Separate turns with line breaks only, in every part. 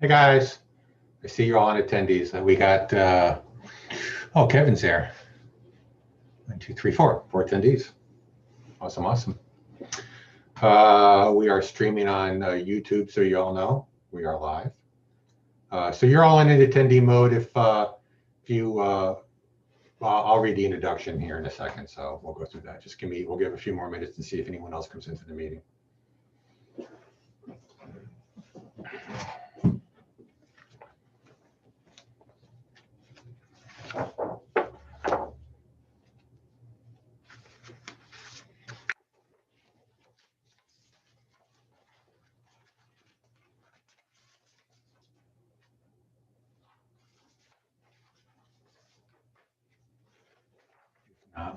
Hey guys, I see you're all on attendees. We got, oh, Kevin's there. 1, 2, 3, 4 attendees. Awesome, awesome. We are streaming on YouTube, so you all know we are live. So you're all in an attendee mode. If you, I'll read the introduction here in a second, so we'll go through that. Just we'll give a few more minutes and see if anyone else comes into the meeting.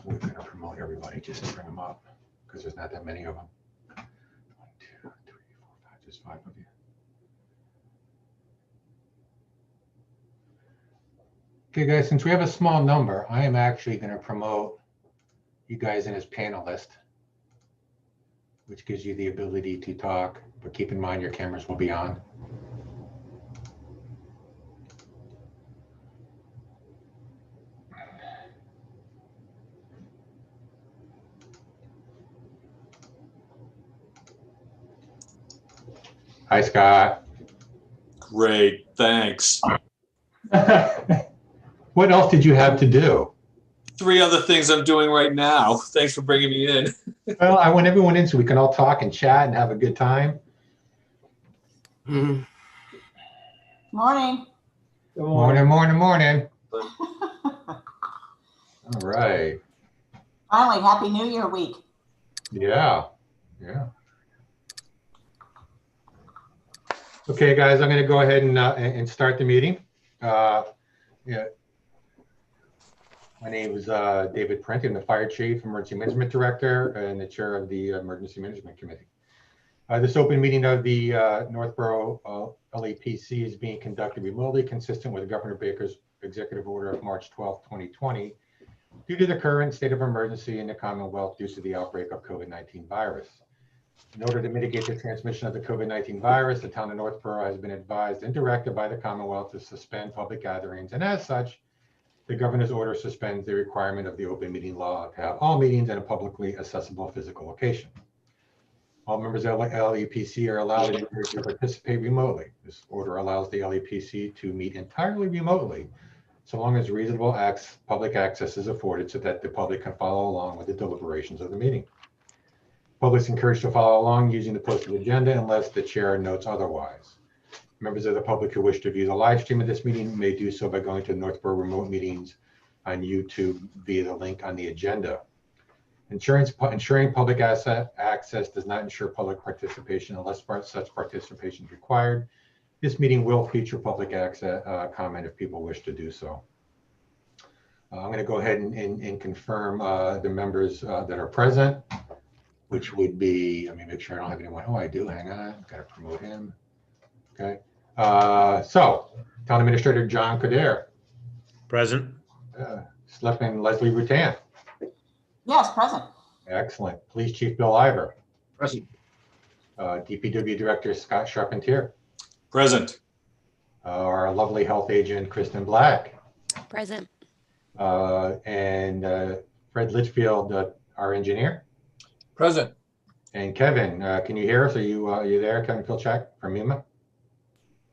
We're going to promote everybody just to bring them up because there's not that many of them. 1, 2, 3, 4, 5, just 5 of you. Okay, guys, since we have a small number, I am actually going to promote you guys in as panelists, which gives you the ability to talk, but keep in mind your cameras will be on. Hi, Scott.
Great, thanks.
What else did you have to do?
3 other things I'm doing right now. Thanks for bringing me in.
Well, I want everyone in so we can all talk and chat and have a good time.
Morning.
Morning, morning, morning. All right.
Finally, Happy New Year week.
Yeah, yeah. Okay, guys, I'm going to go ahead and start the meeting. Yeah. My name is David Print. I'm the Fire Chief, Emergency Management Director, and the Chair of the Emergency Management Committee. This open meeting of the Northborough LEPC is being conducted remotely, consistent with Governor Baker's Executive Order of March 12, 2020, due to the current state of emergency in the Commonwealth due to the outbreak of COVID-19 virus. In order to mitigate the transmission of the COVID-19 virus, the town of Northborough has been advised and directed by the Commonwealth to suspend public gatherings, and as such, the governor's order suspends the requirement of the open meeting law to have all meetings in a publicly accessible physical location. All members of LEPC are allowed to participate remotely. This order allows the LEPC to meet entirely remotely, so long as reasonable public access is afforded so that the public can follow along with the deliberations of the meeting. Public is encouraged to follow along using the posted agenda unless the chair notes otherwise. Members of the public who wish to view the live stream of this meeting may do so by going to Northborough Remote Meetings on YouTube via the link on the agenda. Ensuring public access does not ensure public participation unless such participation is required. This meeting will feature public access comment if people wish to do so. I'm going to go ahead and confirm the members that are present, which would be, let me make sure I don't have anyone. Oh, I do. Hang on. Got to promote him. Okay. So, Town Administrator John Coderre.
Present.
Selectman Leslie Rutan.
Yes, present.
Excellent. Police Chief Bill Ivor.
Present.
DPW Director Scott Charpentier.
Present.
Our lovely health agent Kristen Black.
Present.
And Fred Litchfield, our engineer.
Present.
And Kevin, can you hear us? Are you there, Kevin Pilchak from MEMA?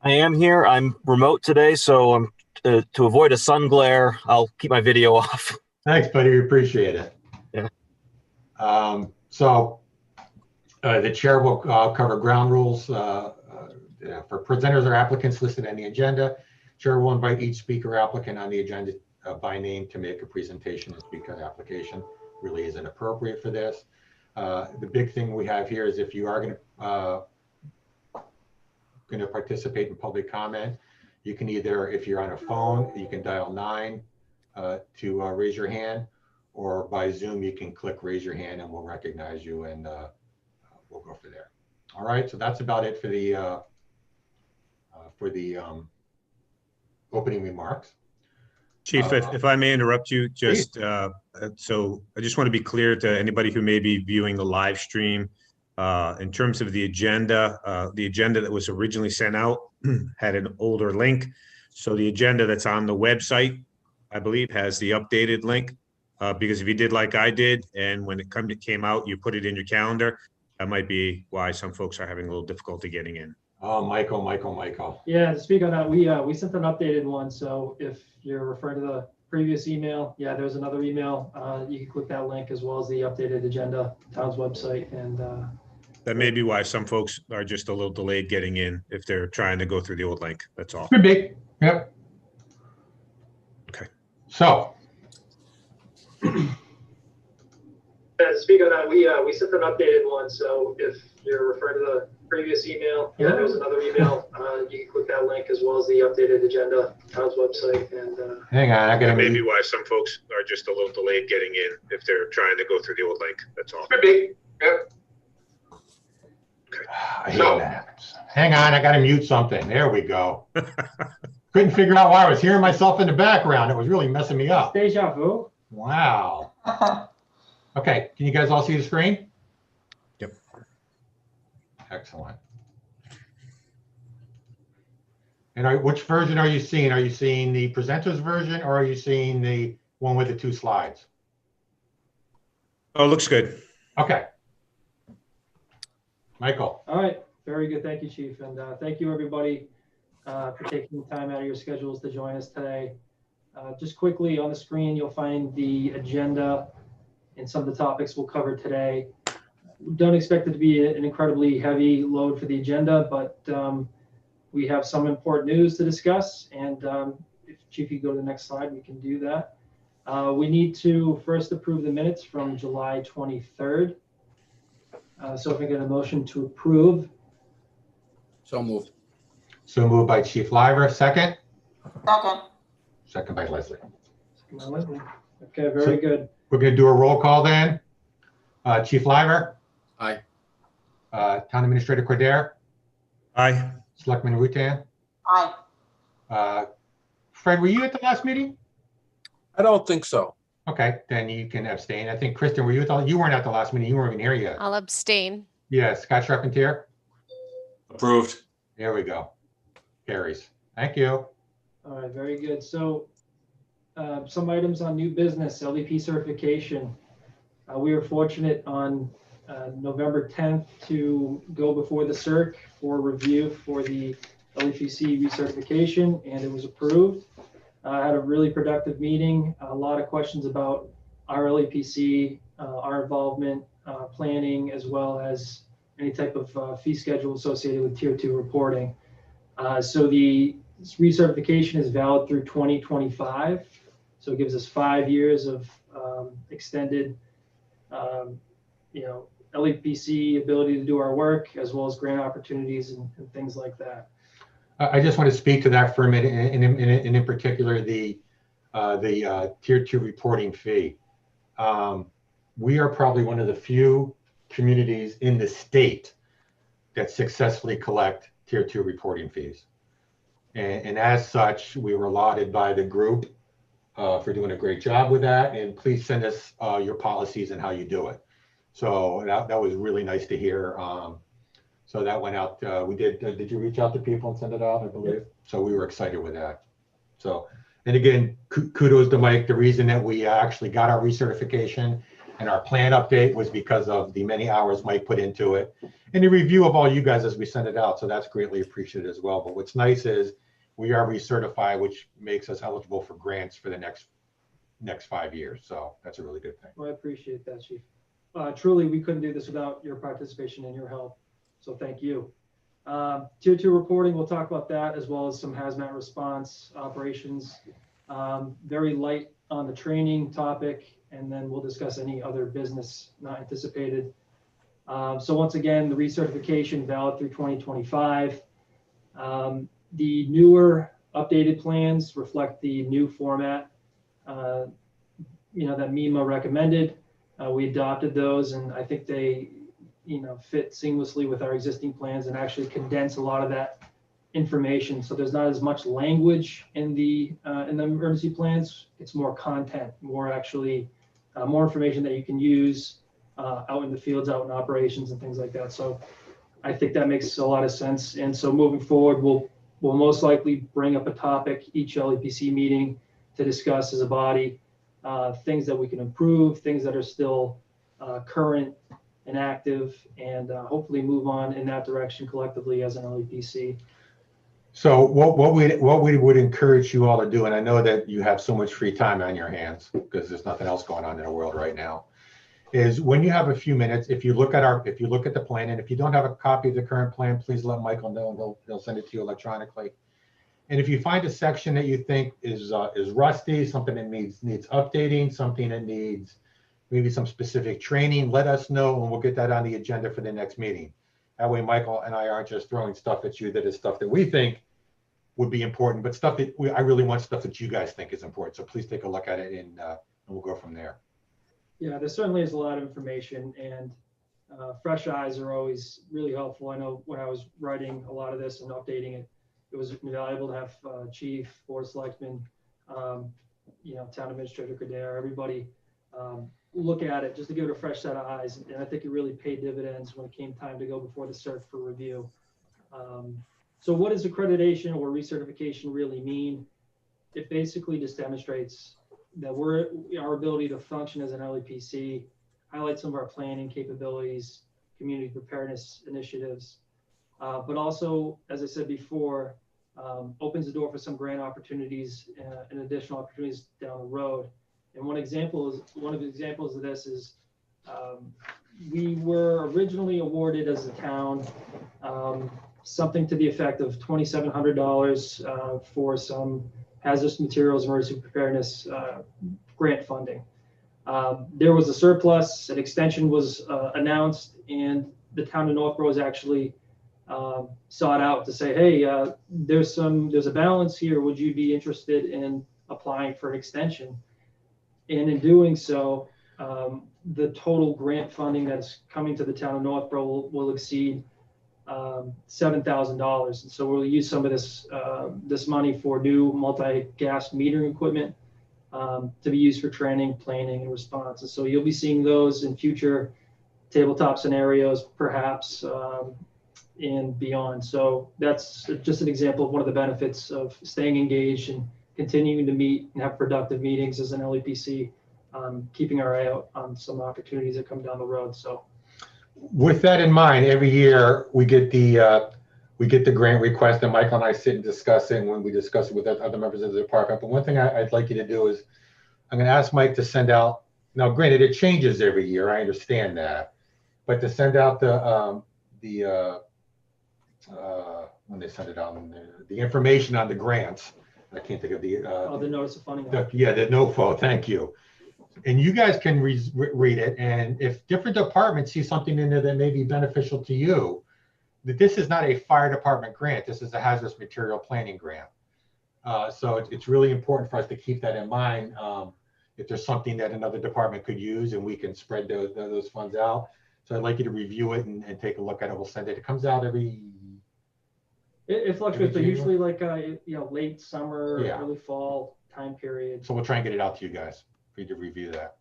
I am here. I'm remote today, so to avoid a sun glare, I'll keep my video off.
Thanks, buddy. We appreciate it.
Yeah.
So the chair will cover ground rules for presenters or applicants listed on the agenda. Chair will invite each speaker applicant on the agenda by name to make a presentation and speak on the application. Really isn't appropriate for this. The big thing we have here is if you are going to participate in public comment, you can either, if you're on a phone, you can dial 9 to raise your hand, or by Zoom, you can click raise your hand and we'll recognize you and we'll go for there. All right, so that's about it for the opening remarks.
Chief, if I may interrupt you, just so I just want to be clear to anybody who may be viewing the live stream, in terms of the agenda that was originally sent out had an older link. So the agenda that's on the website, I believe, has the updated link. Because if you did like I did, and when it came out, you put it in your calendar, that might be why some folks are having a little difficulty getting in.
Oh, Michael.
Yeah, to speak on that, we sent an updated one. So if you're referring to the previous email, yeah, there's another email. You can click that link as well as the updated agenda, town's website, and
That may be why some folks are just a little delayed getting in if they're trying to go through the old link. That's all.
Could be. Yep.
Okay.
So,
to speak on that, we sent an updated one. So if you're referring to the previous email, yeah, there's another email. You can click that link as well as the updated agenda, town's website, and
hang on, I
That
gotta
may be
mute.
why some folks are just a little delayed getting in if they're trying to go through the old link. That's all.
Could be. Yep. I hate when that happens. Hang on, I gotta mute something. There we go. Couldn't figure out why I was hearing myself in the background. It was really messing me up.
deja vu.
Wow. Okay, can you guys all see the screen?
Yep.
Excellent. And which version are you seeing? Are you seeing the presenter's version or are you seeing the one with the 2 slides?
Oh, looks good.
Okay. Michael.
All right, very good. Thank you, Chief, and thank you, everybody, for taking the time out of your schedules to join us today. Just quickly on the screen, you'll find the agenda and some of the topics we'll cover today. We don't expect it to be an incredibly heavy load for the agenda, but we have some important news to discuss. And if Chief, you go to the next slide, we can do that. We need to first approve the minutes from July 23rd. So if I get a motion to approve.
So moved.
So moved by Chief Liver, second.
Second.
Second by Leslie.
Okay, very good.
We're gonna do a roll call then. Chief Liver,
Aye.
Town Administrator Cordere,
Aye.
Selectman Rutan.
Aye.
Fred, were you at the last meeting?
I don't think so.
Okay, then you can abstain. I think Kristen, were you you weren't at the last meeting. You weren't even here yet.
I'll abstain.
Yeah, Scott Charpentier.
Approved.
There we go. Carries. Thank you.
All right, very good. So some items on new business, LEP certification. We were fortunate on November 10th to go before the CERC for review for the LEPC recertification, and it was approved. I had a really productive meeting, a lot of questions about our LEPC, our involvement, planning, as well as any type of fee schedule associated with Tier 2 reporting. So the recertification is valid through 2025. So it gives us 5 years of extended, LEPC ability to do our work, as well as grant opportunities and things like that.
I just want to speak to that for a minute, and in particular, the Tier 2 reporting fee. We are probably one of the few communities in the state that successfully collect Tier 2 reporting fees. And as such, we were lauded by the group for doing a great job with that. And please send us your policies and how you do it. So that was really nice to hear. So that went out. We did. Did you reach out to people and send it out? I believe. So we were excited with that. So, and again, kudos to Mike. The reason that we actually got our recertification and our plan update was because of the many hours Mike put into it and the review of all you guys as we sent it out. So that's greatly appreciated as well. But what's nice is we are recertified, which makes us eligible for grants for the next 5 years. So that's a really good thing.
Well, I appreciate that, Chief. Truly, we couldn't do this without your participation and your help. So thank you. Tier 2 reporting, we'll talk about that, as well as some hazmat response operations. Very light on the training topic, and then we'll discuss any other business not anticipated. So once again, the recertification valid through 2025. The newer updated plans reflect the new format, that MEMA recommended. We adopted those, and I think they fit seamlessly with our existing plans and actually condense a lot of that information. So there's not as much language in the emergency plans. It's more content, more information that you can use out in the fields, out in operations and things like that. So I think that makes a lot of sense. And so moving forward, we'll We'll most likely bring up a topic each LEPC meeting to discuss as a body, things that we can improve, things that are still current and active, and hopefully move on in that direction collectively as an LEPC.
So what we would encourage you all to do, and I know that you have so much free time on your hands because there's nothing else going on in the world right now, is when you have a few minutes, if you look at the plan, and if you don't have a copy of the current plan, please let Michael know and he'll send it to you electronically. And if you find a section that you think is rusty, something that needs updating, something that needs maybe some specific training, let us know and we'll get that on the agenda for the next meeting. That way Michael and I aren't just throwing stuff at you that is stuff that we think would be important, but stuff that I really want stuff that you guys think is important. So please take a look at it and we'll go from there.
Yeah, there certainly is a lot of information, and fresh eyes are always really helpful. I know when I was writing a lot of this and updating it, it was invaluable to have Chief, Board of Selectmen, Town Administrator Kader, everybody look at it just to give it a fresh set of eyes. And I think it really paid dividends when it came time to go before the cert for review. So what does accreditation or recertification really mean? It basically just demonstrates that our ability to function as an LEPC, highlight some of our planning capabilities, community preparedness initiatives, but also, as I said before, opens the door for some grant opportunities and additional opportunities down the road. And one of the examples of this is we were originally awarded as a town something to the effect of $2,700 for some hazardous materials emergency preparedness grant funding. There was a surplus, an extension was announced, and the town of Northborough was actually sought out to say, hey, there's a balance here. Would you be interested in applying for an extension? And in doing so, the total grant funding that's coming to the town of Northborough will exceed $7,000. And so we'll use some of this money for new multi-gas metering equipment to be used for training, planning, and response. And so you'll be seeing those in future tabletop scenarios, perhaps, and beyond. So that's just an example of one of the benefits of staying engaged and continuing to meet and have productive meetings as an LEPC, keeping our eye out on some opportunities that come down the road. So,
with that in mind, every year we get the grant request, and Michael and I sit and discuss it when we discuss it with other members of the department. But one thing I'd like you to do is, I'm going to ask Mike to send out. Now, granted, it changes every year. I understand that, but to send out when they send it out, the information on the grants. I can't think of the
notice of funding.
the NOFO. Thank you. And you guys can read it. And if different departments see something in there that may be beneficial to you, that this is not a fire department grant. This is a hazardous material planning grant. So it's really important for us to keep that in mind. If there's something that another department could use, and we can spread those funds out. So I'd like you to review it and take a look at it. We'll send it. It comes out every.
It fluctuates, but usually like late summer,
Yeah.
early fall time period.
So we'll try and get it out to you guys for you to review that.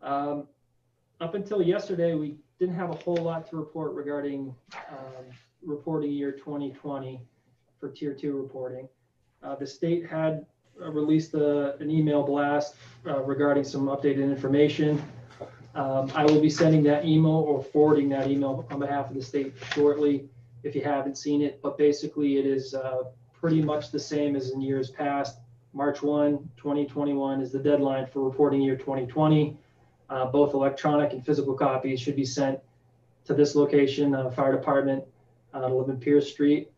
Up until yesterday, we didn't have a whole lot to report regarding reporting year 2020 for Tier 2 reporting. The state had released an email blast regarding some updated information. I will be sending that email or forwarding that email on behalf of the state shortly if you haven't seen it. But basically, it is pretty much the same as in years past. March 1, 2021 is the deadline for reporting year 2020. Both electronic and physical copies should be sent to this location, Fire Department, 11 Pierce Street,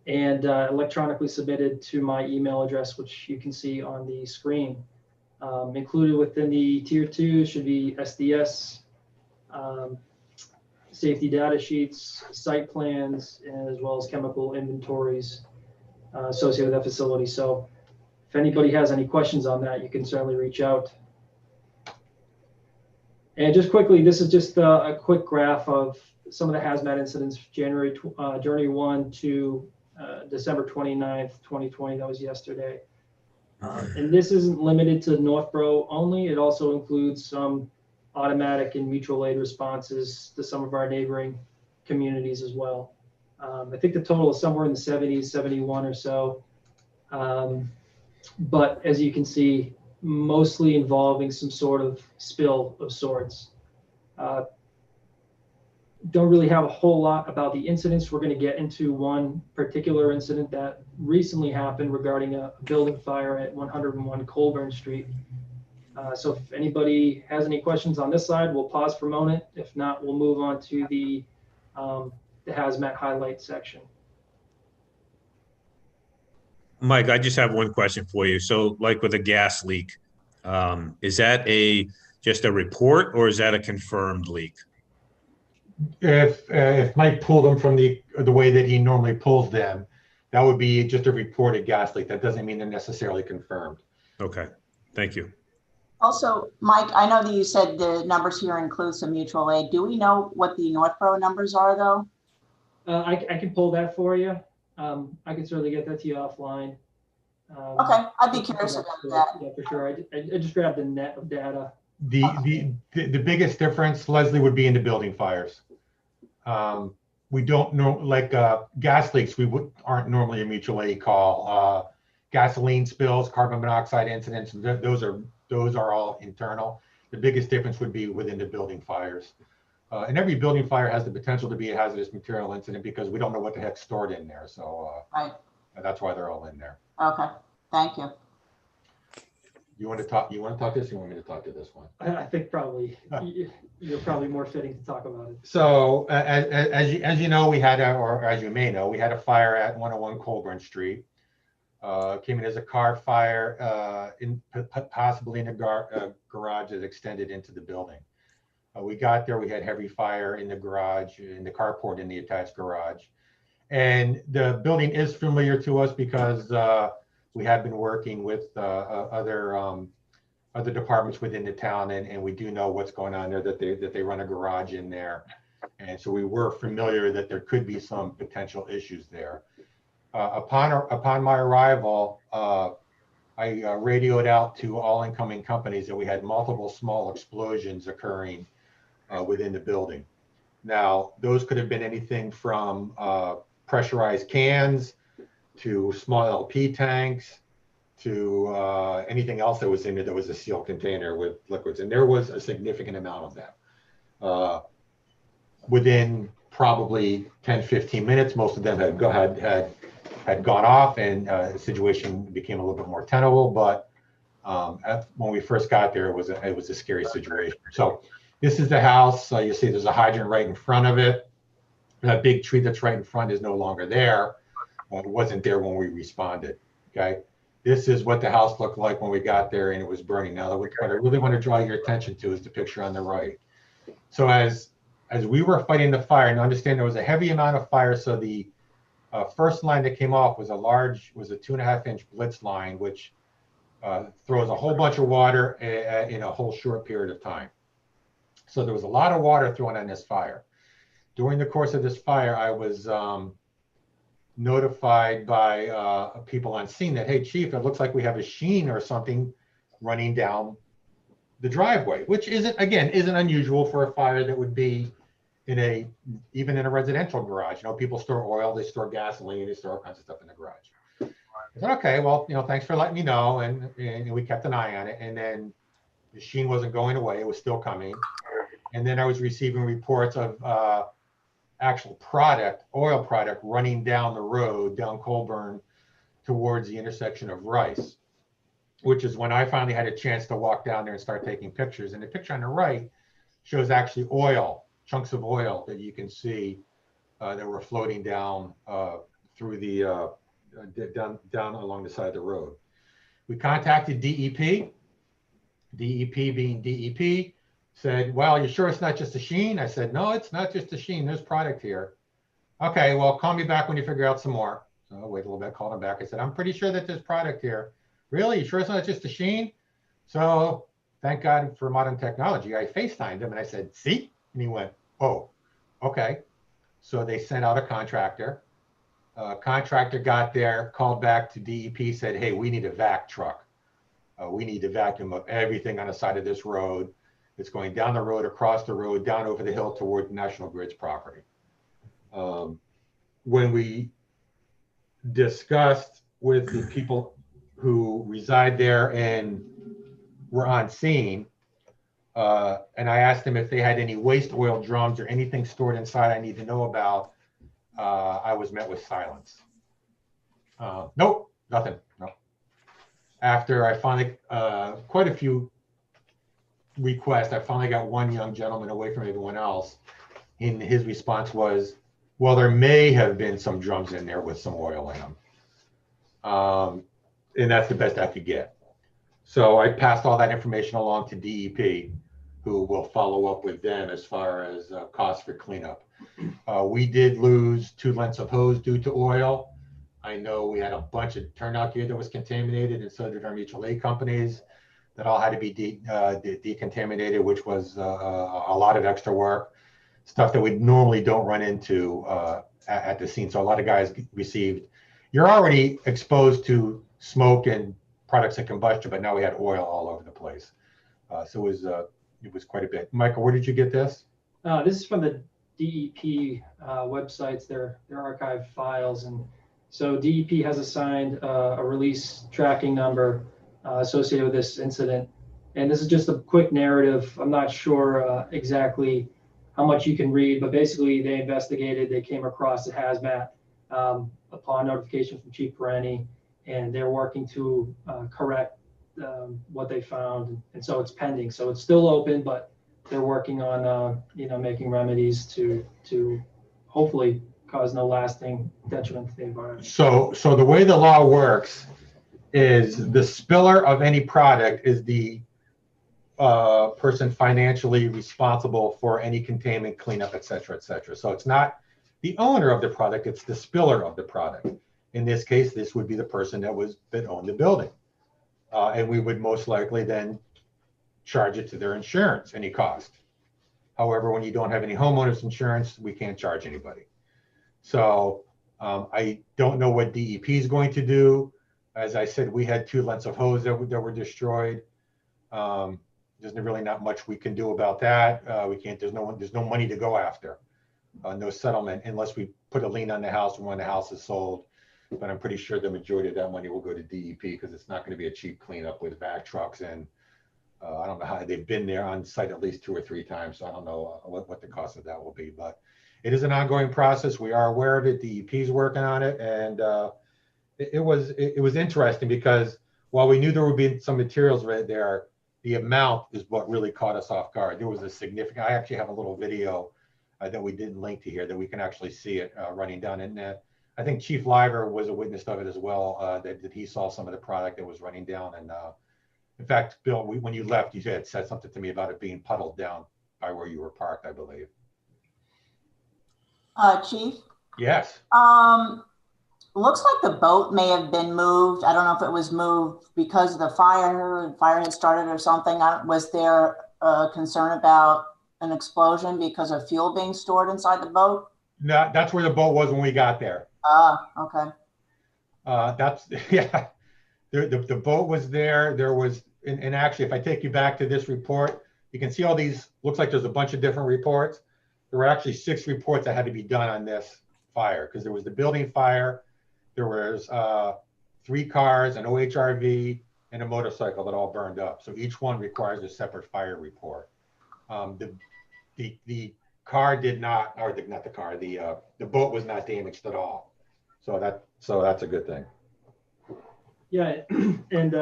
and electronically submitted to my email address, which you can see on the screen. Included within the Tier 2 should be SDS, safety data sheets, site plans, as well as chemical inventories associated with that facility. So if anybody has any questions on that, you can certainly reach out. And just quickly, this is just a quick graph of some of the hazmat incidents, January 1 to December 29th, 2020. That was yesterday. And this isn't limited to Northborough only. It also includes some automatic and mutual aid responses to some of our neighboring communities as well. I think the total is somewhere in the 70s, 71 or so. But as you can see, mostly involving some sort of spill of sorts. Don't really have a whole lot about the incidents. We're going to get into one particular incident that recently happened regarding a building fire at 101 Colburn Street. So if anybody has any questions on this side, we'll pause for a moment. If not, we'll move on to the hazmat highlight section.
Mike, I just have one question for you. So like with a gas leak, is that just a report or is that a confirmed leak?
If Mike pulled them from the way that he normally pulls them, that would be just a reported gas leak. That doesn't mean they're necessarily confirmed.
Okay, thank you.
Also, Mike, I know that you said the numbers here include some mutual aid. Do we know what the Northborough numbers are, though?
I can pull that for you. I can certainly get that to you offline.
Okay, I'd be curious about that.
Yeah, for sure. I just grabbed the net of data.
The biggest difference, Leslie, would be in the building fires. We don't know, like gas leaks, aren't normally a mutual aid call. Gasoline spills, carbon monoxide incidents, those are all internal. The biggest difference would be within the building fires. And every building fire has the potential to be a hazardous material incident because we don't know what the heck's stored in there. So
right.
That's why they're all in there.
Okay, thank you.
You want to talk this, or you want me to talk to this one?
I think probably you're probably more fitting to talk about it.
So as you know, we had or as you may know, we had a fire at 101 Colburn Street. Came in as a car fire, possibly in a garage that extended into the building. We got there, we had heavy fire in the garage, in the carport in the attached garage. And the building is familiar to us because we have been working with other departments within the town, and we do know what's going on there, that they run a garage in there. And so we were familiar that there could be some potential issues there. Upon my arrival, I radioed out to all incoming companies that we had multiple small explosions occurring within the building. Now, those could have been anything from pressurized cans to small LP tanks to anything else that was in it that was a sealed container with liquids. And there was a significant amount of that. Within probably 10, 15 minutes, most of them had gone off, and the situation became a little bit more tenable. But when we first got there, it was a scary situation. So this is the house. You see there's a hydrant right in front of it. That big tree that's right in front is no longer there. It wasn't there when we responded. Okay. This is what the house looked like when we got there and it was burning. Now, what I really want to draw your attention to is the picture on the right. So as we were fighting the fire, and understand there was a heavy amount of fire. So the first line that came off was a 2.5-inch blitz line, which throws a whole bunch of water in a whole short period of time. So there was a lot of water thrown on this fire. During the course of this fire, I was notified by people on scene that, hey, chief, it looks like we have a sheen or something running down the driveway, which isn't unusual for a fire that would be even in a residential garage. You know, people store oil, they store gasoline, they store all kinds of stuff in the garage. I said, okay, well, thanks for letting me know. And we kept an eye on it. And then the sheen wasn't going away. It was still coming. And then I was receiving reports of actual oil product running down the road, down Colburn towards the intersection of Rice, which is when I finally had a chance to walk down there and start taking pictures. And the picture on the right shows actually chunks of oil that you can see that were floating down through the down along the side of the road. We contacted DEP. DEP being DEP said, well, you sure it's not just a sheen? I said, no, it's not just a sheen. There's product here. Okay, well, call me back when you figure out some more. So I waited a little bit, called him back. I said, I'm pretty sure that there's product here. Really? You sure it's not just a sheen? So thank God for modern technology. I FaceTimed him and I said, see? And he went, oh, okay. So they sent out a contractor. Contractor got there, called back to DEP, said, hey, we need a vac truck. We need to vacuum up everything on the side of this road. It's going down the road, across the road, down over the hill toward National Grid's property. when we discussed with the people who reside there and were on scene, and I asked them if they had any waste oil drums or anything stored inside I need to know about, I was met with silence. Nope, nothing, no. After I finally, quite a few requests, I finally got one young gentleman away from everyone else. And his response was, well, there may have been some drums in there with some oil in them. And that's the best I could get. So I passed all that information along to DEP, who will follow up with them as far as costs for cleanup. We did lose 2 lengths of hose due to oil. I know we had a bunch of turnout gear that was contaminated, and so did our mutual aid companies that all had to be decontaminated, which was a lot of extra work, stuff that we normally don't run into at the scene. So a lot of guys received, you're already exposed to smoke and products of combustion, but now we had oil all over the place. So it was quite a bit. Michael, where did you get this?
This is from the DEP websites, their archive files. And so DEP has assigned a release tracking number associated with this incident. And this is just a quick narrative. I'm not sure exactly how much you can read, but basically they investigated, they came across a hazmat upon notification from Chief Perenni, and they're working to correct what they found. And so it's pending. So it's still open, but they're working on, making remedies to hopefully cause no lasting detriment to the environment.
So the way the law works is the spiller of any product is the person financially responsible for any containment, cleanup, et cetera, et cetera. So it's not the owner of the product, it's the spiller of the product. In this case, this would be the person that owned the building. And we would most likely then charge it to their insurance, any cost. However, when you don't have any homeowners insurance, we can't charge anybody. So I don't know what DEP is going to do. As I said, we had 2 lengths of hose that were destroyed. There's really not much we can do about that. We can't. There's no money to go after. No settlement unless we put a lien on the house when the house is sold. But I'm pretty sure the majority of that money will go to DEP because it's not going to be a cheap cleanup with vac trucks, and I don't know how they've been there on site at least 2 or 3 times. So I don't know what the cost of that will be, but it is an ongoing process. We are aware of it. DEP is working on it, and it was interesting because while we knew there would be some materials right there, the amount is what really caught us off guard. There was a significant. I actually have a little video that we didn't link to here that we can actually see it running down. And I think Chief Liver was a witness of it as well. That he saw some of the product that was running down. And in fact, Bill, when you left, you had said something to me about it being puddled down by where you were parked, I believe.
Chief?
Yes.
Looks like the boat may have been moved. I don't know if it was moved because of the fire had started or something. Was there a concern about an explosion because of fuel being stored inside the boat?
No, that's where the boat was when we got there.
Okay.
Yeah. The boat was there. There was, and actually, if I take you back to this report, you can see all these, looks like there's a bunch of different reports. There were actually 6 reports that had to be done on this fire because there was the building fire, there was 3 cars, an OHRV, and a motorcycle that all burned up. So each one requires a separate fire report. The car did not, or not the car, the boat was not damaged at all. So that's a good thing.
Yeah, and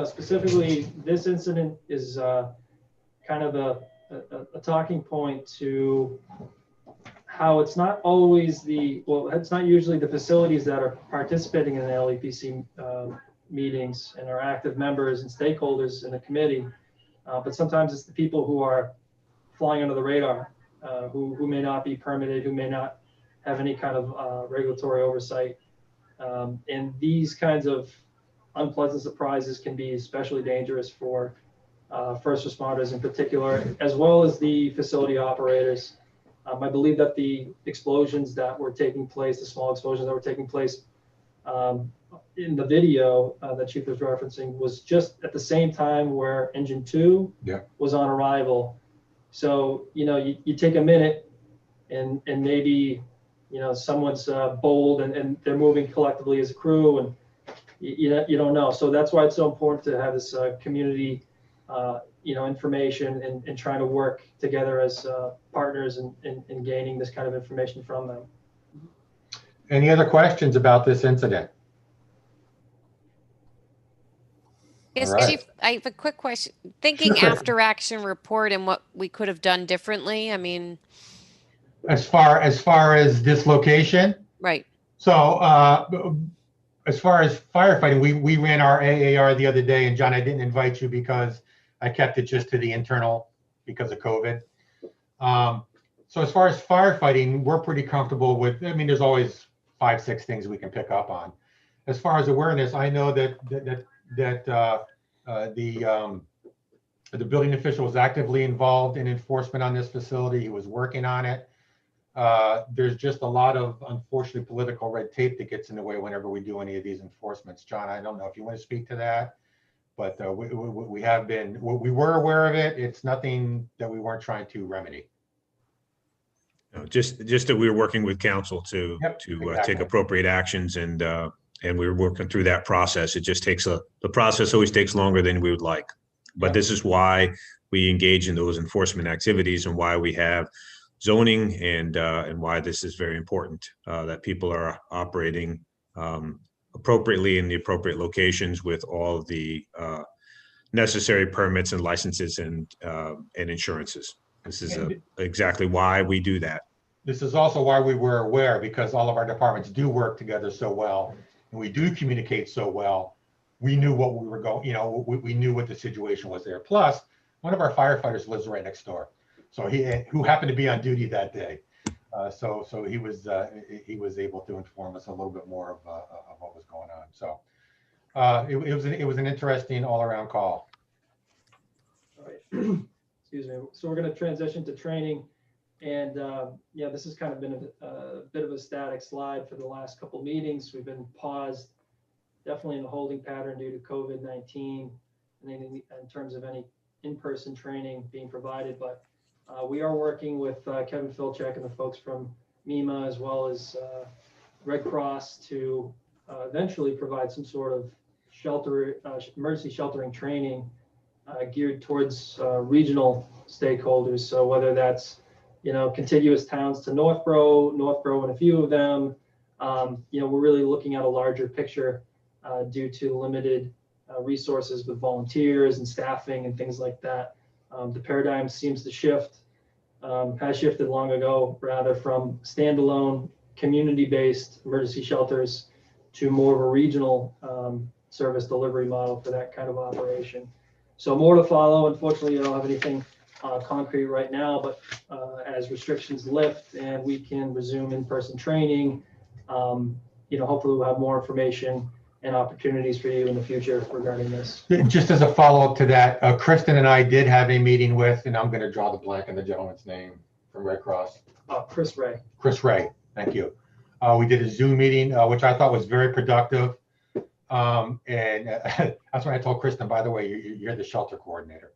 specifically, this incident is kind of a talking point to how it's not always it's not usually the facilities that are participating in the LEPC meetings and are active members and stakeholders in the committee, but sometimes it's the people who are flying under the radar, who may not be permitted, who may not have any kind of regulatory oversight. And these kinds of unpleasant surprises can be especially dangerous for first responders in particular, as well as the facility operators. I believe that the explosions that were taking place, the small explosions that were taking place in the video that Chief was referencing, was just at the same time where engine 2 was on arrival. So, you take a minute and maybe someone's bold and they're moving collectively as a crew, and you don't know. So that's why it's so important to have this community, information and trying to work together as partners in gaining this kind of information from them.
Any other questions about this incident?
Yes,
All right.
Chief, I have a quick question. Thinking
Sure.
after action report and what we could have done differently, I mean,
As far as this location,
right.
so as far as firefighting, we ran our AAR the other day, and John, I didn't invite you because I kept it just to the internal because of COVID. So as far as firefighting, we're pretty comfortable with, I mean, there's always 5-6 things we can pick up on. As far as awareness, I know that the building official was actively involved in enforcement on this facility. He was working on it. There's just a lot of, unfortunately, political red tape that gets in the way whenever we do any of these enforcements. John, I don't know if you want to speak to that, but we have been, we were aware of it. It's nothing that we weren't trying to remedy.
No, just that we were working with council to
Exactly.
take appropriate actions, and we were working through that process. It just takes the process always takes longer than we would like, but this is why we engage in those enforcement activities and why we have zoning, and why this is very important, that people are operating appropriately in the appropriate locations with all of the necessary permits and licenses and insurances. This is exactly why we do that.
This is also why we were aware, because all of our departments do work together so well, and we do communicate so well. We knew what we were going, we knew what the situation was there. Plus, one of our firefighters lives right next door, so who happened to be on duty that day. So he was able to inform us a little bit more of what was going on. So it was an interesting all around call.
All right. Excuse me. So we're going to transition to training, and this has kind of been a bit of a static slide for the last couple meetings. We've been paused, definitely in a holding pattern due to COVID-19, and in terms of any in-person training being provided. But we are working with Kevin Filchek and the folks from MEMA, as well as Red Cross, to eventually provide some sort of emergency sheltering training geared towards regional stakeholders. So whether that's, contiguous towns to Northborough and a few of them, we're really looking at a larger picture due to limited resources with volunteers and staffing and things like that. The paradigm seems to shift, has shifted long ago, rather, from standalone community-based emergency shelters to more of a regional service delivery model for that kind of operation. So more to follow. Unfortunately, I don't have anything concrete right now, but as restrictions lift and we can resume in-person training, hopefully we'll have more information and opportunities for you in the future regarding this.
Just as a follow-up to that, Kristen and I did have a meeting with, and I'm going to draw the blank on the gentleman's name from Red Cross.
Chris Ray.
Chris Ray, thank you. We did a Zoom meeting, which I thought was very productive. And that's when I told Kristen, by the way, you're the shelter coordinator.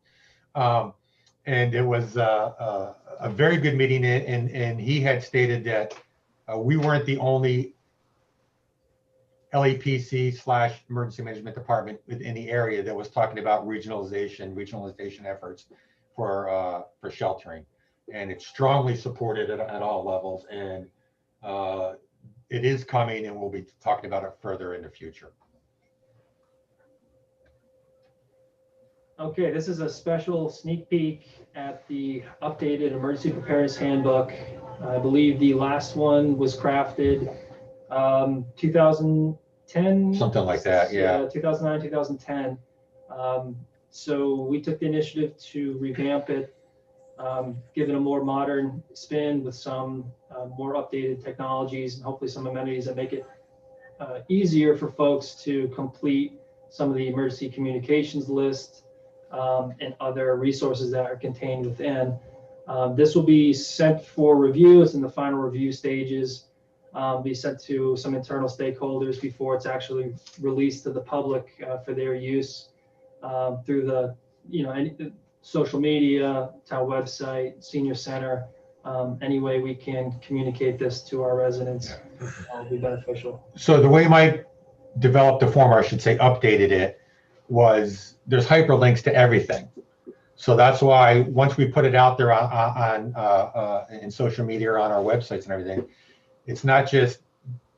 And it was a very good meeting, and he had stated that we weren't the only LEPC / emergency management department within the area that was talking about regionalization efforts for sheltering, and it's strongly supported at all levels, and it is coming, and we'll be talking about it further in the future.
Okay, this is a special sneak peek at the updated emergency preparedness handbook. I believe the last one was crafted 2010,
something like that. Yeah.
2009, 2010. So we took the initiative to revamp it, give it a more modern spin with some more updated technologies and hopefully some amenities that make it easier for folks to complete some of the emergency communications list and other resources that are contained within. This will be sent for review. It's in the final review stages. Be sent to some internal stakeholders before it's actually released to the public for their use through the, any social media, town website, senior center, any way we can communicate this to our residents will be beneficial.
So the way Mike developed the form, or I should say updated it, was there's hyperlinks to everything. So that's why once we put it out there in social media or on our websites and everything, it's not just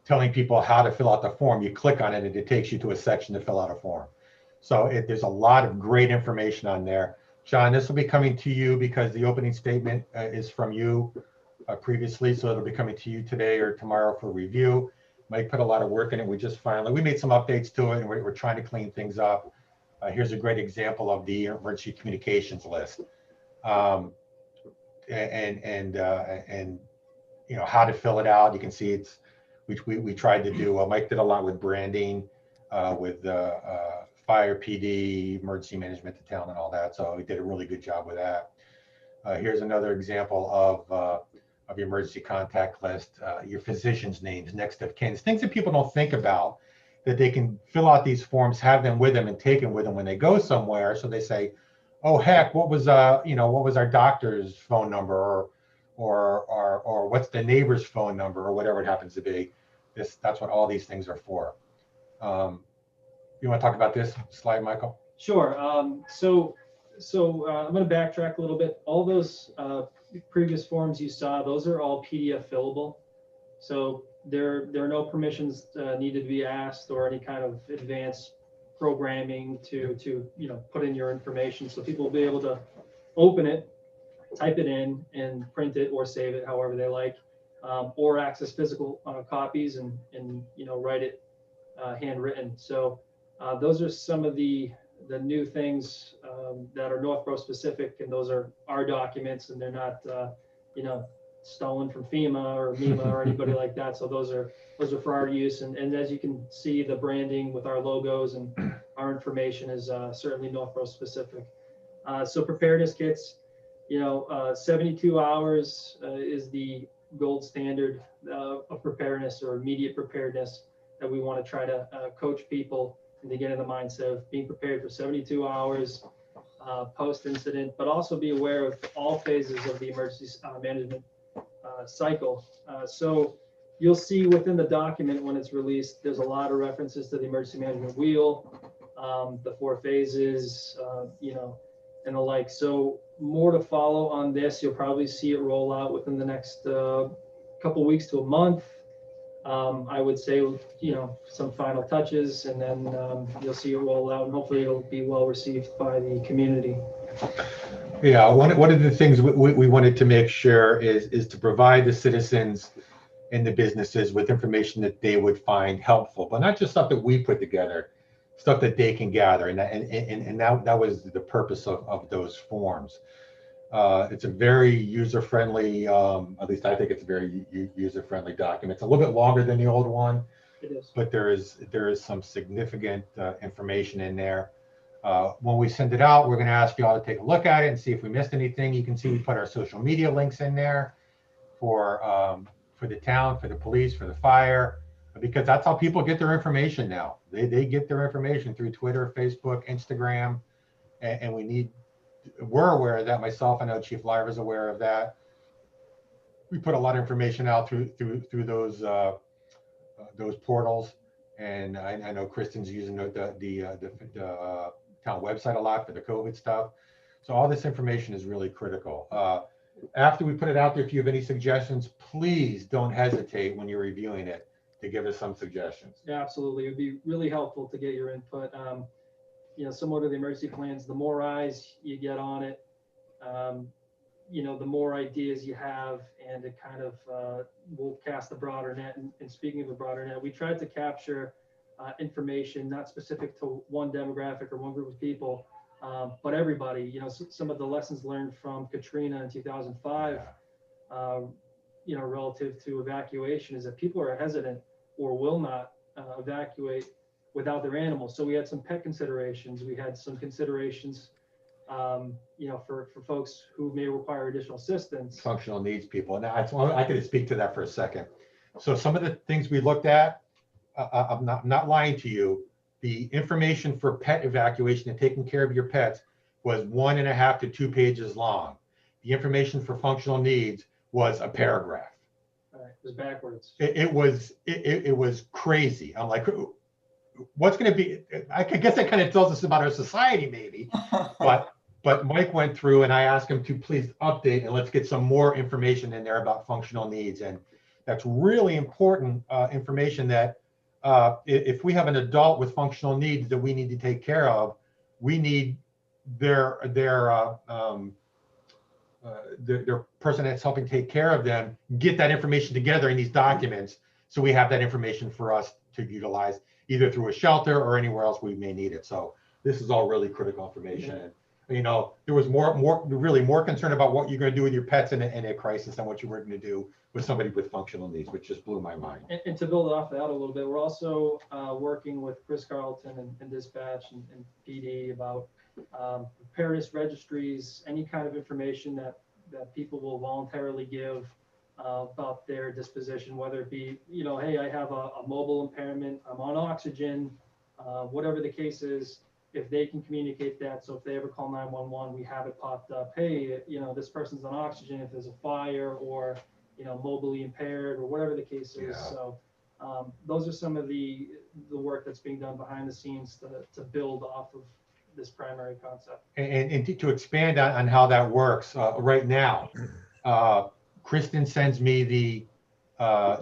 telling people how to fill out the form. You click on it and it takes you to a section to fill out a form. So there's a lot of great information on there. John, this will be coming to you because the opening statement is from you previously. So it'll be coming to you today or tomorrow for review. Mike put a lot of work in it. We made some updates to it and we're trying to clean things up. Here's a great example of the emergency communications list. And you know, how to fill it out. You can see it's, we tried to do, Mike did a lot with branding, with fire, PD, emergency management, the town and all that. So he did a really good job with that. Here's another example of your emergency contact list, your physician's names, next of kin, things that people don't think about, that they can fill out these forms, have them with them and take them with them when they go somewhere. So they say, oh, heck, what was our doctor's phone number, or what's the neighbor's phone number, or whatever it happens to be. That's what all these things are for. You want to talk about this slide, Michael?
Sure. So I'm going to backtrack a little bit. All those previous forms you saw, those are all PDF fillable. So there are no permissions needed to be asked or any kind of advanced programming to put in your information. So people will be able to open it, type it in, and print it or save it however they like, or access physical copies and write it handwritten. So those are some of the new things that are Northborough specific, and those are our documents, and they're not stolen from FEMA or MEMA or anybody like that. So those are for our use, and as you can see, the branding with our logos and our information is certainly Northborough specific. So preparedness kits, 72 hours is the gold standard of preparedness or immediate preparedness that we want to try to coach people and to get in the mindset of being prepared for 72 hours post-incident, but also be aware of all phases of the emergency management cycle. So you'll see within the document when it's released, there's a lot of references to the emergency management wheel, the 4 phases, and the like. So more to follow on this. You'll probably see it roll out within the next couple weeks to a month. I would say, some final touches, and then you'll see it roll out, and hopefully it'll be well received by the community.
Yeah, one of the things we wanted to make sure is to provide the citizens and the businesses with information that they would find helpful, but not just stuff that we put together, stuff that they can gather, and that was the purpose of those forms. It's a very user-friendly, at least I think it's a very user-friendly document. It's a little bit longer than the old one,
It is.
but there is some significant information in there. When we send it out, we're going to ask you all to take a look at it and see if we missed anything. You can see we put our social media links in there for the town, for the police, for the fire, because that's how people get their information now. They get their information through Twitter, Facebook, Instagram, and we're aware of that. Myself, I know Chief Lyra is aware of that. We put a lot of information out through those portals, and I know Kristen's using the town website a lot for the COVID stuff. So all this information is really critical. After we put it out there, if you have any suggestions, please don't hesitate when you're reviewing it to give us some suggestions.
Yeah, absolutely. It would be really helpful to get your input. Similar to the emergency plans, the more eyes you get on it, the more ideas you have, and it kind of will cast a broader net. And speaking of a broader net, we tried to capture information not specific to one demographic or one group of people, but everybody. Some of the lessons learned from Katrina in 2005, relative to evacuation, is that people are hesitant or will not evacuate without their animals. So we had some pet considerations. We had some considerations, for folks who may require additional assistance.
Functional needs people. Now, I could speak to that for a second. So some of the things we looked at, I'm not lying to you, the information for pet evacuation and taking care of your pets was 1.5 to 2 pages long. The information for functional needs was a paragraph.
All right, it was backwards.
It was crazy. I'm like, what's going to be? I guess that kind of tells us about our society, maybe. But Mike went through, and I asked him to please update, and let's get some more information in there about functional needs. And that's really important information that if we have an adult with functional needs that we need to take care of, we need their person that's helping take care of them get that information together in these documents, so we have that information for us to utilize either through a shelter or anywhere else we may need it. So this is all really critical information.
Yeah.
And, you know, there was really more concern about what you're going to do with your pets in a crisis than what you were going to do with somebody with functional needs, which just blew my mind.
And to build off that a little bit, we're also working with Chris Carlton and dispatch and PD about preparedness registries, any kind of information that people will voluntarily give about their disposition, whether it be, you know, hey, I have a mobile impairment, I'm on oxygen, whatever the case is, if they can communicate that. So if they ever call 911, we have it popped up, hey, you know, this person's on oxygen if there's a fire, or, you know, mobily impaired, or whatever the case is.
Yeah.
So those are some of the work that's being done behind the scenes to build off of this primary concept.
And to expand on how that works, right now, Kristen sends me the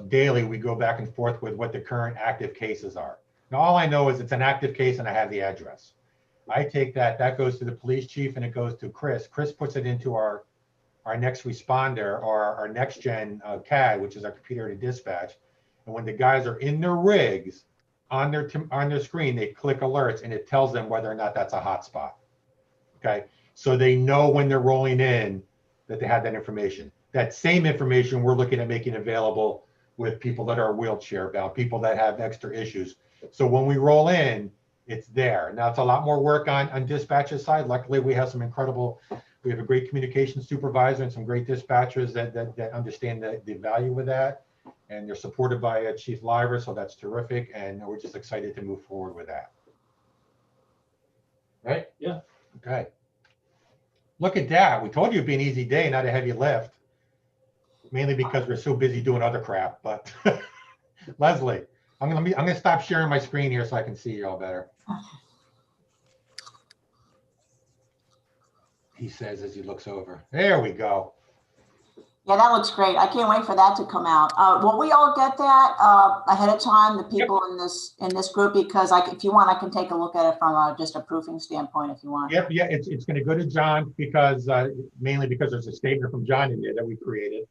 daily, we go back and forth with what the current active cases are. Now, all I know is it's an active case and I have the address. I take that goes to the police chief, and it goes to Chris. Chris puts it into our next responder, or our next gen CAD, which is our computer to dispatch. And when the guys are in their rigs, on their screen, they click alerts, and it tells them whether or not that's a hotspot. Okay, so they know when they're rolling in that they have that information. That same information we're looking at making available with people that are wheelchair bound, people that have extra issues. So when we roll in, it's there. Now, it's a lot more work on dispatcher's side. Luckily, we have we have a great communication supervisor and some great dispatchers that understand the value of that. And they're supported by Chief Liver, so that's terrific. And we're just excited to move forward with that. Right?
Yeah.
Okay. Look at that. We told you it'd be an easy day, not a heavy lift. Mainly because we're so busy doing other crap. But Leslie, I'm gonna stop sharing my screen here so I can see you all better. He says as he looks over. There we go.
Yeah, that looks great. I can't wait for that to come out. Will we all get that ahead of time, the people in this group? Because if you want, I can take a look at it from just a proofing standpoint if you want.
Yep, yeah, it's going to go to John because mainly because there's a statement from John in there that we created.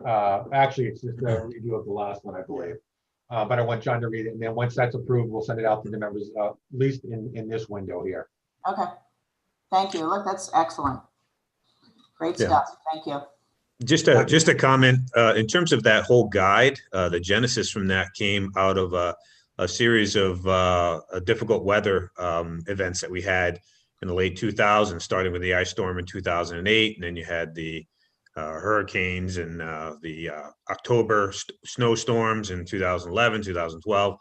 Actually, it's just a review of the last one, I believe. But I want John to read it, and then once that's approved, we'll send it out to the members, at least in this window here.
Okay. Thank you. Look, that's excellent. Great stuff. Thank you.
Just a comment, in terms of that whole guide, the genesis from that came out of a series of difficult weather events that we had in the late 2000s, starting with the ice storm in 2008, and then you had the hurricanes and the October snowstorms in 2011, 2012.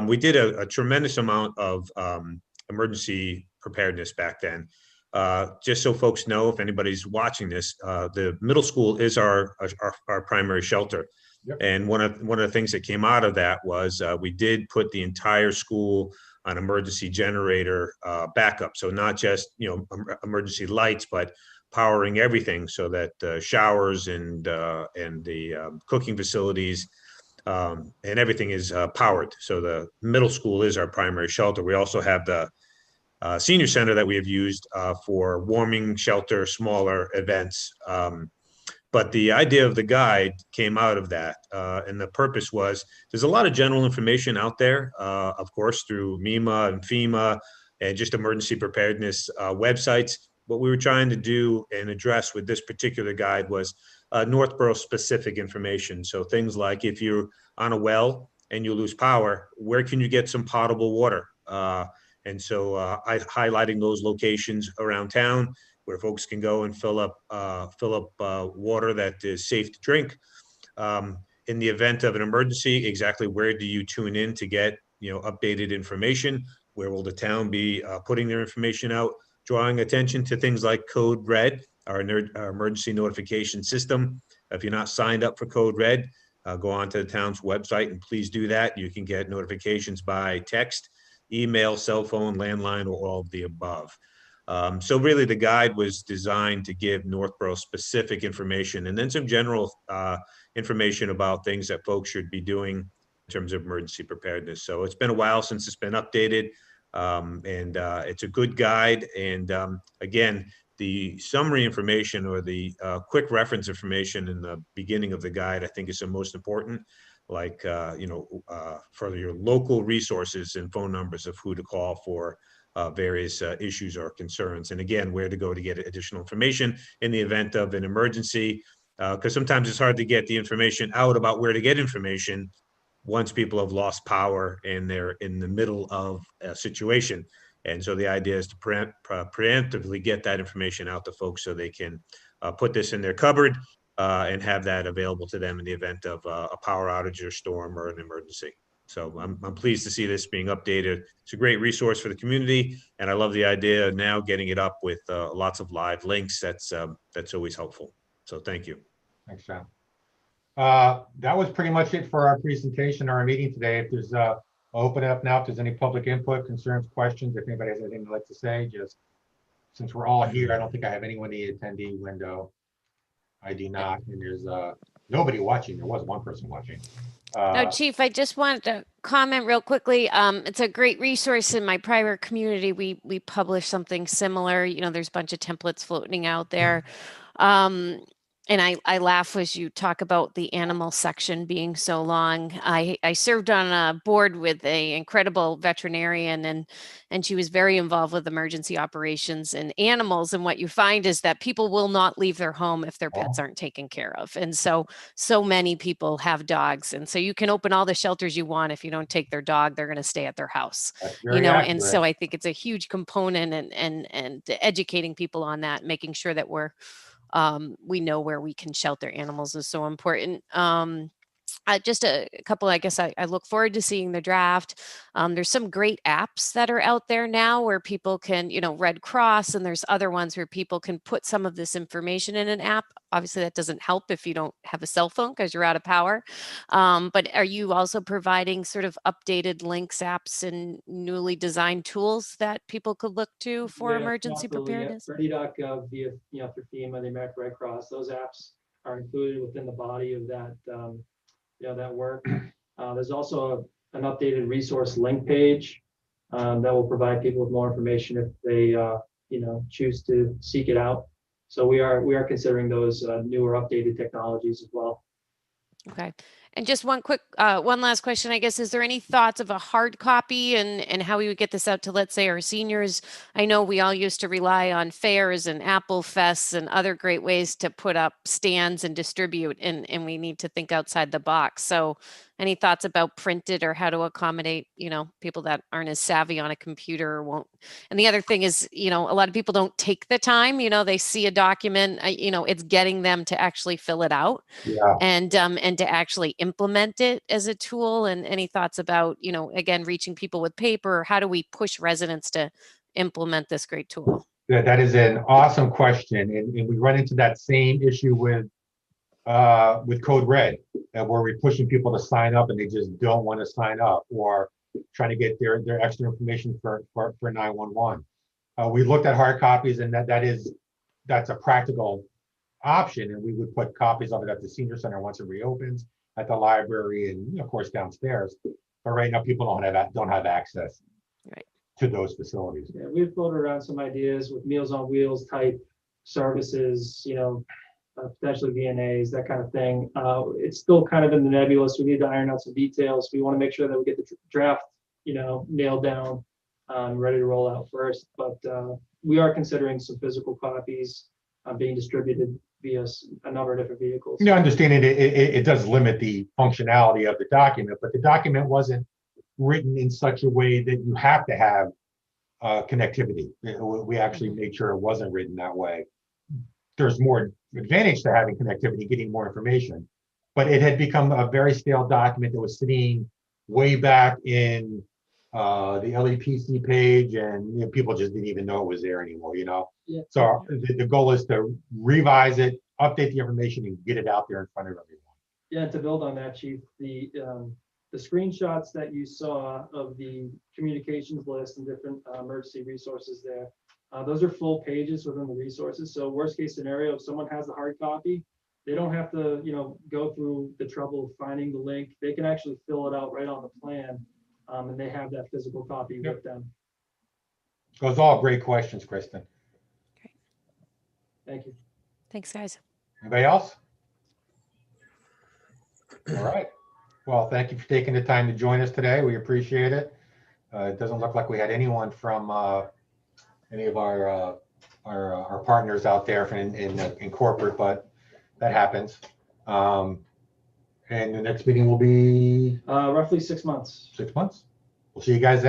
We did a tremendous amount of emergency preparedness back then. Just so folks know, if anybody's watching this, the middle school is our primary shelter. Yep. And one of the things that came out of that was we did put the entire school on emergency generator backup. So not just emergency lights, but powering everything so that showers and the cooking facilities and everything is powered. So the middle school is our primary shelter. We also have the senior center that we have used for warming shelter, smaller events. But the idea of the guide came out of that. And the purpose was, there's a lot of general information out there, of course, through MEMA and FEMA and just emergency preparedness websites. What we were trying to do and address with this particular guide was Northborough specific information. So things like if you're on a well and you lose power, where can you get some potable water? And so I highlighting those locations around town where folks can go and fill up water that is safe to drink. In the event of an emergency, exactly where do you tune in to get updated information? Where will the town be putting their information out? Drawing attention to things like Code Red, our emergency notification system. If you're not signed up for Code Red, go on to the town's website and please do that. You can get notifications by text, email, cell phone, landline, or all of the above. So really the guide was designed to give Northborough specific information and then some general information about things that folks should be doing in terms of emergency preparedness. So it's been a while since it's been updated, and it's a good guide. And again, the summary information or the quick reference information in the beginning of the guide, I think is the most important, like, for your local resources and phone numbers of who to call for various issues or concerns. And again, where to go to get additional information in the event of an emergency, because sometimes it's hard to get the information out about where to get information once people have lost power and they're in the middle of a situation. And so the idea is to preemptively get that information out to folks so they can put this in their cupboard and have that available to them in the event of a power outage or storm or an emergency. So I'm pleased to see this being updated. It's a great resource for the community, and I love the idea of now getting it up with lots of live links. That's always helpful. So thank you.
Thanks, John. That was pretty much it for our presentation, our meeting today. If there's I'll open it up now if there's any public input, concerns, questions. If anybody has anything they'd like to say, just since we're all here, I don't think I have anyone in the attendee window. I do not, and there's nobody watching. There was one person watching.
No, Chief, I just wanted to comment real quickly. It's a great resource in my prior community. We publish something similar. You know, there's a bunch of templates floating out there. And I laugh as you talk about the animal section being so long. I served on a board with an incredible veterinarian, and she was very involved with emergency operations and animals. And what you find is that people will not leave their home if their pets aren't taken care of. And so many people have dogs. And so you can open all the shelters you want. If you don't take their dog, they're going to stay at their house. You know, and so I think it's a huge component and educating people on that, making sure that we know where we can shelter animals is so important. Just a couple, I guess I look forward to seeing the draft. There's some great apps that are out there now where people can, Red Cross, and there's other ones where people can put some of this information in an app. Obviously, that doesn't help if you don't have a cell phone because you're out of power. But are you also providing sort of updated links, apps, and newly designed tools that people could look to for emergency preparedness?
Ready.gov via, through FEMA, the American Red Cross, those apps are included within the body of that, that work. There's also an updated resource link page that will provide people with more information if they, choose to seek it out. So we are considering those newer updated technologies as well.
Okay. And just one last question, I guess, is there any thoughts of a hard copy and how we would get this out to, let's say, our seniors? I know we all used to rely on fairs and Apple Fests and other great ways to put up stands and distribute, and we need to think outside the box. So any thoughts about printed or how to accommodate, people that aren't as savvy on a computer or won't? And the other thing is, a lot of people don't take the time, they see a document, it's getting them to actually fill it out and to actually implement it as a tool. And any thoughts about, again, reaching people with paper? How do we push residents to implement this great tool?
Yeah, that is an awesome question. And we run into that same issue with Code Red, where we're pushing people to sign up and they just don't want to sign up, or trying to get their extra information for 911. We looked at hard copies, and that's a practical option, and we would put copies of it at the senior center once it reopens, at the library, and of course downstairs. But right now, people don't have access to those facilities.
Yeah, we've floated around some ideas with Meals on Wheels type services, potentially VNAs, that kind of thing. It's still kind of in the nebulous. We need to iron out some details. We want to make sure that we get the draft, nailed down, ready to roll out first. But we are considering some physical copies being distributed via a number of different vehicles.
Understanding it does limit the functionality of the document, but the document wasn't written in such a way that you have to have connectivity. We actually made sure it wasn't written that way. There's more advantage to having connectivity, getting more information, but it had become a very stale document that was sitting way back in the LEPC page, and people just didn't even know it was there anymore.
Yeah.
So the goal is to revise it, update the information and get it out there in front of everyone.
Yeah, to build on that, Chief, the screenshots that you saw of the communications list and different emergency resources there, those are full pages within the resources. So worst case scenario, if someone has the hard copy, they don't have to, go through the trouble of finding the link. They can actually fill it out right on the plan, and they have that physical copy with them.
Those are all great questions, Kristen.
Thank you.
Thanks, guys.
Anybody else? All right. Well, thank you for taking the time to join us today. We appreciate it. It doesn't look like we had anyone from any of our partners out there in corporate, but that happens. And the next meeting will be
Roughly 6 months.
6 months. We'll see you guys then.